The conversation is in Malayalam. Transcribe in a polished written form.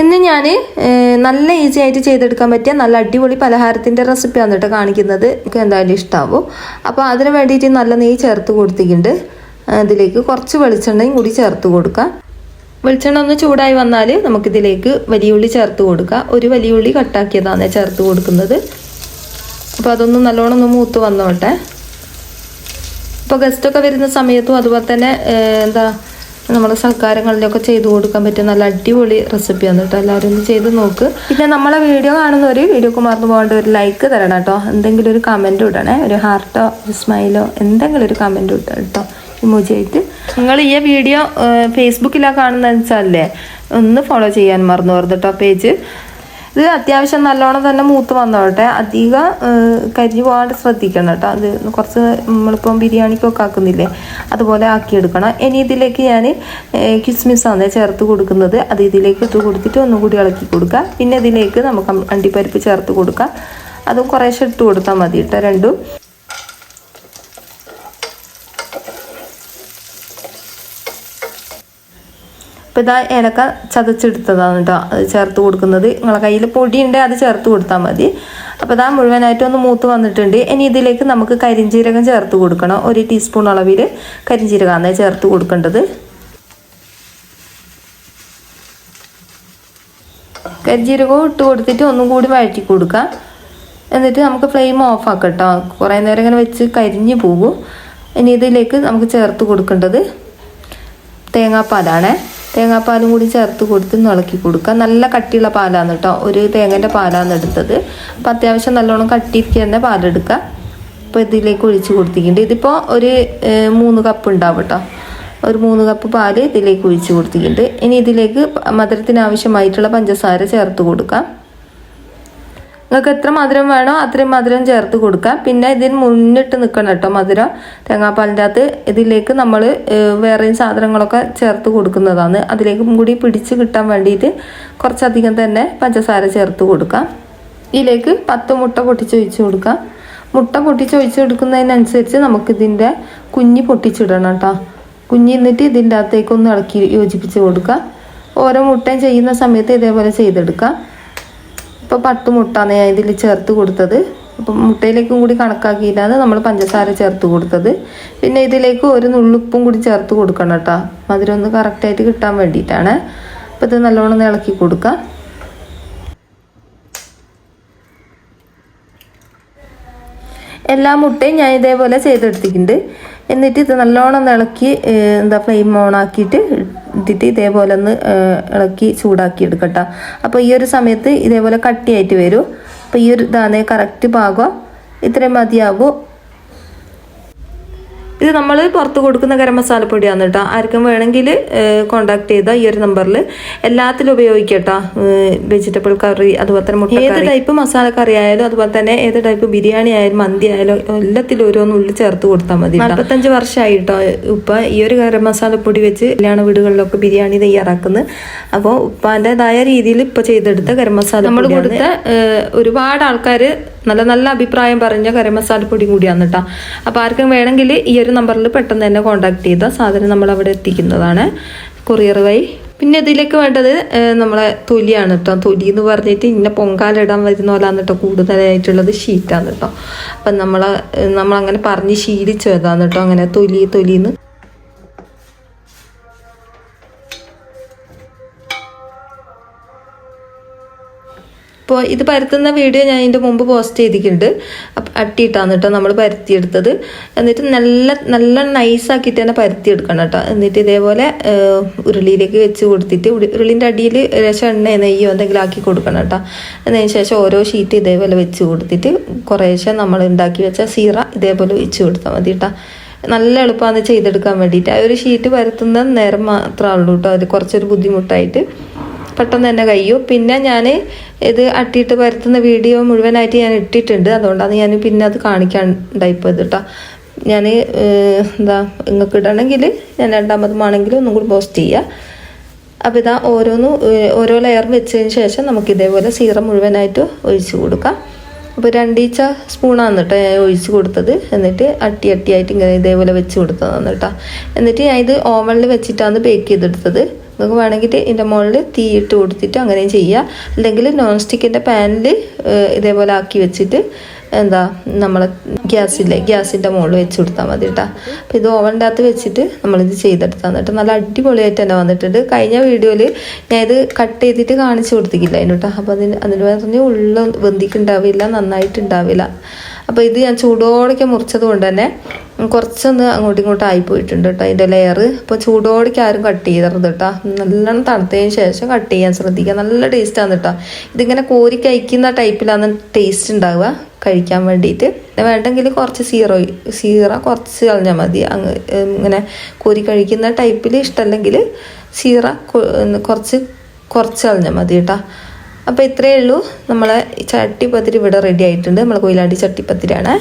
ഇന്ന് ഞാൻ നല്ല ഈസി ആയിട്ട് ചെയ്തെടുക്കാൻ പറ്റിയ നല്ല അടിപൊളി പലഹാരത്തിൻ്റെ റെസിപ്പിയാണ് കേട്ടോ കാണിക്കുന്നത്. എനിക്ക് എന്തായാലും ഇഷ്ടമാവും. അപ്പോൾ അതിന് വേണ്ടിയിട്ട് നല്ല നെയ്യ് ചേർത്ത് കൊടുത്തിട്ടുണ്ട്. അതിലേക്ക് കുറച്ച് വെളിച്ചെണ്ണയും കൂടി ചേർത്ത് കൊടുക്കാം. വെളിച്ചെണ്ണ ഒന്ന് ചൂടായി വന്നാൽ നമുക്കിതിലേക്ക് വലിയ ഉള്ളി ചേർത്ത് കൊടുക്കാം. ഒരു വലിയ ഉള്ളി കട്ടാക്കിയതാണ് ചേർത്ത് കൊടുക്കുന്നത്. അപ്പോൾ അതൊന്ന് നല്ലോണം ഒന്ന് മൂത്ത് വന്നോട്ടെ. ഇപ്പോൾ ഗസ്റ്റൊക്കെ വരുന്ന സമയത്തും അതുപോലെ തന്നെ നമ്മൾ സൽക്കാരങ്ങളിലൊക്കെ ചെയ്ത് കൊടുക്കാൻ പറ്റിയ നല്ല അടിപൊളി റെസിപ്പിയാണ് കേട്ടോ. എല്ലാവരും ഒന്ന് ചെയ്ത് നോക്ക്. പിന്നെ നമ്മളെ വീഡിയോ കാണുന്നവർ വീഡിയോക്ക് മറന്നു പോകേണ്ട ഒരു ലൈക്ക് തരണം കേട്ടോ. എന്തെങ്കിലും ഒരു കമൻറ്റ് ഇടണേ, ഒരു ഹാർട്ടോ ഒരു സ്മൈലോ എന്തെങ്കിലും ഒരു കമൻറ്റ് ഇട്ടോ കേട്ടോ, ഇമോജി ആയിട്ട്. നിങ്ങൾ ഈ വീഡിയോ ഫേസ്ബുക്കിലാണ് കാണുന്നതെന്ന് വെച്ചാലേ ഒന്ന് ഫോളോ ചെയ്യാൻ മറന്നു പോകരുത് കേട്ടോ പേജ്. ഇത് അത്യാവശ്യം നല്ലോണം തന്നെ മൂത്ത് വന്നോട്ടെ. അധികം കരിഞ്ഞു പോകാണ്ട് ശ്രദ്ധിക്കണം കേട്ടോ. അത് കുറച്ച് നമ്മളിപ്പം ബിരിയാണിക്കൊക്കെ ആക്കുന്നില്ലേ അതുപോലെ ആക്കിയെടുക്കണം. ഇനി ഇതിലേക്ക് ഞാൻ കിസ്മിസാണ് ചേർത്ത് കൊടുക്കുന്നത്. അത് ഇതിലേക്ക് ഇട്ട് കൊടുത്തിട്ട് ഒന്നും കൂടി ഇളക്കി കൊടുക്കുക. പിന്നെ ഇതിലേക്ക് നമുക്ക് അണ്ടിപ്പരിപ്പ് ചേർത്ത് കൊടുക്കാം. അതും കുറേശ്ശെ ഇട്ട് കൊടുത്താൽ മതി കേട്ടോ രണ്ടും. അപ്പോൾ ഇതാ ഏലക്ക ചതച്ചെടുത്തതാണ് കേട്ടോ അത് ചേർത്ത് കൊടുക്കുന്നത്. നിങ്ങളെ കയ്യിൽ പൊടി ഉണ്ട് അത് ചേർത്ത് കൊടുത്താൽ മതി. അപ്പോൾ ഇതാ മുഴുവനായിട്ടൊന്ന് മൂത്ത് വന്നിട്ടുണ്ട്. ഇനി ഇതിലേക്ക് നമുക്ക് കരിഞ്ജീരകം ചേർത്ത് കൊടുക്കണം. 1 ടീസ്പൂൺ അളവിൽ കരിഞ്ജീരകമാണ് ചേർത്ത് കൊടുക്കേണ്ടത്. കരിഞ്ജീരകവും ഇട്ട് കൊടുത്തിട്ട് ഒന്നും കൂടി വഴറ്റി കൊടുക്കാം. എന്നിട്ട് നമുക്ക് ഫ്ലെയിം ഓഫ് ആക്കാം കേട്ടോ. കുറേ നേരം ഇങ്ങനെ വെച്ച് കരിഞ്ഞു പോകും. ഇനി ഇതിലേക്ക് നമുക്ക് ചേർത്ത് കൊടുക്കേണ്ടത് തേങ്ങാപ്പാലാണ്. തേങ്ങാപ്പാലും കൂടി ചേർത്ത് കൊടുത്ത് ഇളക്കി കൊടുക്കുക. നല്ല കട്ടിയുള്ള പാലാണ് കേട്ടോ. ഒരു തേങ്ങൻ്റെ പാലാണ് എടുത്തത്. അപ്പോൾ അത്യാവശ്യം നല്ലോണം കട്ടിക്ക് തന്നെ പാലെടുക്കുക. അപ്പോൾ ഇതിലേക്ക് ഒഴിച്ച് കൊടുത്തിട്ടുണ്ട്. ഇതിപ്പോൾ ഒരു 3 കപ്പ് ഉണ്ടാവും കേട്ടോ. ഒരു 3 കപ്പ് പാല് ഇതിലേക്ക് ഒഴിച്ച് കൊടുത്തിട്ടുണ്ട്. ഇനി ഇതിലേക്ക് മധുരത്തിന് ആവശ്യമായിട്ടുള്ള പഞ്ചസാര ചേർത്ത് കൊടുക്കാം. നിങ്ങൾക്ക് എത്ര മധുരം വേണോ അത്രയും മധുരം ചേർത്ത് കൊടുക്കാം. പിന്നെ ഇതിന് മുന്നിട്ട് നിൽക്കണം കേട്ടോ മധുരം. തേങ്ങാപ്പാലിൻ്റെ അകത്ത് ഇതിലേക്ക് നമ്മൾ വേറെയും സാധനങ്ങളൊക്കെ ചേർത്ത് കൊടുക്കുന്നതാണ്. അതിലേക്കും കൂടി പിടിച്ച് കിട്ടാൻ വേണ്ടിയിട്ട് കുറച്ചധികം തന്നെ പഞ്ചസാര ചേർത്ത് കൊടുക്കാം. ഇതിലേക്ക് 10 മുട്ട പൊട്ടിച്ചൊഴിച്ച് കൊടുക്കാം. മുട്ട പൊട്ടിച്ചൊഴിച്ച് കൊടുക്കുന്നതിനനുസരിച്ച് നമുക്കിതിൻ്റെ കുഞ്ഞി പൊട്ടിച്ചിടണം കേട്ടോ. കുഞ്ഞി എന്നിട്ട് ഇതിൻ്റെ അകത്തേക്കൊന്ന് ഇളക്കി യോജിപ്പിച്ച് കൊടുക്കാം. ഓരോ മുട്ടയും ചെയ്യുന്ന സമയത്ത് ഇതേപോലെ ചെയ്തെടുക്കാം. ഇപ്പോൾ 10 മുട്ടയാണ് ഞാൻ ഇതിൽ ചേർത്ത് കൊടുത്തത്. അപ്പം മുട്ടയിലേക്കും കൂടി കണക്കാക്കിയിട്ടാണ് നമ്മൾ പഞ്ചസാര ചേർത്ത് കൊടുത്തത്. പിന്നെ ഇതിലേക്ക് ഒരു നുള്ളുപ്പും കൂടി ചേർത്ത് കൊടുക്കണം കേട്ടോ. മധുരം ഒന്ന് കറക്റ്റായിട്ട് കിട്ടാൻ വേണ്ടിയിട്ടാണ്. അപ്പോൾ ഇത് നല്ലോണം ഇളക്കി കൊടുക്കാം. എല്ലാ മുട്ടയും ഞാൻ ഇതേപോലെ ചെയ്തെടുത്തിട്ടുണ്ട്. എന്നിട്ട് ഇത് നല്ലോണം ഇളക്കി ഫ്ലെയിം ഓൺ ആക്കിയിട്ട് ഇട്ടിട്ട് ഇതേപോലെ ഒന്ന് ഇളക്കി ചൂടാക്കി എടുക്കട്ടോ. അപ്പോൾ ഈ ഒരു സമയത്ത് ഇതേപോലെ കട്ടിയായിട്ട് വരും. അപ്പോൾ ഈ ഒരു ഇതാണ് കറക്റ്റ് പാകം. ഇത്രയും മതിയാകും. ഇത് നമ്മൾ പുറത്ത് കൊടുക്കുന്ന ഗരം മസാലപ്പൊടിയാണ് കേട്ടോ. ആർക്കും വേണമെങ്കിൽ കോണ്ടാക്ട് ചെയ്താൽ ഈ ഒരു നമ്പറിൽ എല്ലാത്തിലും ഉപയോഗിക്കാം കേട്ടോ. വെജിറ്റബിൾ കറി അതുപോലെ തന്നെ മുട്ട, ഏത് ടൈപ്പ് മസാല കറി ആയാലും അതുപോലെ തന്നെ ഏത് ടൈപ്പ് ബിരിയാണി ആയാലും മന്തി ആയാലും എല്ലാത്തിലും ഓരോന്നുള്ളിൽ ചേർത്ത് കൊടുത്താൽ മതി. 45 വർഷമായി കേട്ടോ ഉപ്പ ഈ ഒരു ഗരം മസാലപ്പൊടി വെച്ച് കല്യാണ വീടുകളിലൊക്കെ ബിരിയാണി തയ്യാറാക്കുന്നത്. അപ്പോൾ ഉപ്പാൻ്റെതായ രീതിയിൽ ഇപ്പോൾ ചെയ്തെടുത്ത ഗരം മസാല നമ്മൾ കൊടുത്ത ഒരുപാട് ആൾക്കാർ നല്ല നല്ല അഭിപ്രായം പറഞ്ഞ ഗരം മസാലപ്പൊടിയും കൂടിയാണ് കേട്ടോ. അപ്പോൾ ആർക്കും വേണമെങ്കിൽ ഈ ഒരു നമ്പറിൽ പെട്ടെന്ന് തന്നെ കോൺടാക്ട് ചെയ്താൽ സാധനം നമ്മൾ അവിടെ എത്തിക്കുന്നതാണ് കൊറിയർ വഴി. പിന്നെ ഇതിലേക്ക് വേണ്ടത് നമ്മളെ തൊലിയാണ് കേട്ടോ. തൊലി എന്ന് പറഞ്ഞിട്ട് ഇങ്ങനെ പൊങ്കാലിടാൻ വരുന്ന പോലെയാണ് കേട്ടോ കൂടുതലായിട്ടുള്ളത് ഷീറ്റാണ് കേട്ടോ. അപ്പം നമ്മളങ്ങനെ പറഞ്ഞ് ശീലിച്ചതാണ് കേട്ടോ അങ്ങനെ തൊലിന്ന്. ഇപ്പോൾ ഇത് പരത്തുന്ന വീഡിയോ ഞാൻ ഇതിൻ്റെ മുമ്പ് പോസ്റ്റ് ചെയ്തിട്ടുണ്ട്. അട്ടിയിട്ടാണ് കേട്ടോ നമ്മൾ പരത്തിയെടുത്തത്. എന്നിട്ട് നല്ല നൈസാക്കിയിട്ട് തന്നെ പരത്തിയെടുക്കണം കേട്ടോ. എന്നിട്ട് ഇതേപോലെ ഉരുളിയിലേക്ക് വെച്ച് കൊടുത്തിട്ട് ഉരുളിൻ്റെ അടിയിൽ ലേശം എണ്ണ നെയ്യോ എന്തെങ്കിലും ആക്കി കൊടുക്കണം കേട്ടോ. അതിന് ശേഷം ഓരോ ഷീറ്റ് ഇതേപോലെ വെച്ച് കൊടുത്തിട്ട് കുറേശ്ശെ നമ്മൾ ഉണ്ടാക്കി വെച്ച സീറ ഇതേപോലെ വെച്ച് കൊടുത്താൽ മതി കേട്ടോ. നല്ല എളുപ്പമാണ് ചെയ്തെടുക്കാൻ വേണ്ടിയിട്ട്. ആ ഒരു ഷീറ്റ് പരത്തുന്ന നേരം മാത്രമേ ഉള്ളൂ കേട്ടോ. അത് കുറച്ചൊരു ബുദ്ധിമുട്ടായിട്ട് പെട്ടെന്ന് തന്നെ കഴിയും. പിന്നെ ഞാൻ ഇത് അട്ടിയിട്ട് പരത്തുന്ന വീഡിയോ മുഴുവനായിട്ട് ഞാൻ ഇട്ടിട്ടുണ്ട്. അതുകൊണ്ടാണ് ഞാൻ പിന്നെ അത് കാണിക്കാൻ ഉണ്ടായിപ്പോയത് കേട്ടോ. ഞാൻ നിങ്ങൾക്ക് ഇടണമെങ്കിൽ ഞാൻ രണ്ടാമതുമാണെങ്കിൽ ഒന്നും കൂടി പോസ്റ്റ് ചെയ്യുക. അപ്പോൾ ഇതാ ഓരോ ലെയർ വെച്ചതിന് ശേഷം നമുക്ക് ഇതേപോലെ സീറ മുഴുവനായിട്ട് ഒഴിച്ച് കൊടുക്കാം. അപ്പോൾ 2 സ്പൂണാണ് കേട്ടോ ഞാൻ ഒഴിച്ച് കൊടുത്തത്. എന്നിട്ട് അട്ടിയായിട്ട് ഇങ്ങനെ ഇതേപോലെ വെച്ച് കൊടുത്തതാണ് കേട്ടോ. എന്നിട്ട് ഞാൻ ഇത് ഓവനിൽ വെച്ചിട്ടാണ് ബേക്ക് ചെയ്തെടുത്തത്. നിങ്ങൾക്ക് വേണമെങ്കിൽ ഇതിൻ്റെ മുകളിൽ തീ ഇട്ട് കൊടുത്തിട്ട് അങ്ങനെയും ചെയ്യുക. അല്ലെങ്കിൽ നോൺ സ്റ്റിക്കിൻ്റെ പാനിൽ ഇതേപോലെ ആക്കി വെച്ചിട്ട് എന്താ നമ്മൾ ഗ്യാസിൻ്റെ മുകളിൽ വെച്ച് കൊടുത്താൽ മതി കേട്ടോ. അപ്പോൾ ഇത് ഓവൻ്റെ അകത്ത് വെച്ചിട്ട് നമ്മളിത് ചെയ്തെടുത്താൽ എന്നിട്ട് നല്ല അടിപൊളിയായിട്ട് തന്നെ വന്നിട്ടുണ്ട്. കഴിഞ്ഞ വീഡിയോയിൽ ഞാൻ ഇത് കട്ട് ചെയ്തിട്ട് കാണിച്ചു കൊടുത്തിട്ടില്ല അതിന് കേട്ടോ. അപ്പോൾ അതിന് പറഞ്ഞ് ഉള്ള വെന്തിക്കുണ്ടാവില്ല, നന്നായിട്ടുണ്ടാവില്ല. അപ്പോൾ ഇത് ഞാൻ ചൂടോടൊക്കെ മുറിച്ചത് കൊണ്ട് തന്നെ കുറച്ചൊന്ന് അങ്ങോട്ടും ഇങ്ങോട്ടും ആയിപ്പോയിട്ടുണ്ട് കേട്ടോ അതിൻ്റെ ലെയർ. അപ്പോൾ ചൂടോടൊക്കെ ആരും കട്ട് ചെയ്തരുത് കേട്ടോ. നല്ലോണം തണുത്തതിന് ശേഷം കട്ട് ചെയ്യാൻ ശ്രദ്ധിക്കുക. നല്ല ടേസ്റ്റാണ് കേട്ടോ. ഇതിങ്ങനെ കോരി കഴിക്കുന്ന ടൈപ്പിലാണ് ടേസ്റ്റ് ഉണ്ടാവുക കഴിക്കാൻ വേണ്ടിയിട്ട്. വേണ്ടെങ്കിൽ കുറച്ച് സീറ കുറച്ച് കളഞ്ഞാൽ മതി. ഇങ്ങനെ കോരി കഴിക്കുന്ന ടൈപ്പിൽ ഇഷ്ടമല്ലെങ്കിൽ സീറ കുറച്ച് കളഞ്ഞാൽ മതി കേട്ടോ. അപ്പോൾ ഇത്രയേ ഉള്ളൂ. നമ്മളെ ചട്ടിപ്പത്തിരി ഇവിടെ റെഡി ആയിട്ടുണ്ട്. നമ്മളെ കൊയിലാണ്ടി ചട്ടിപ്പത്തിരിയാണ്.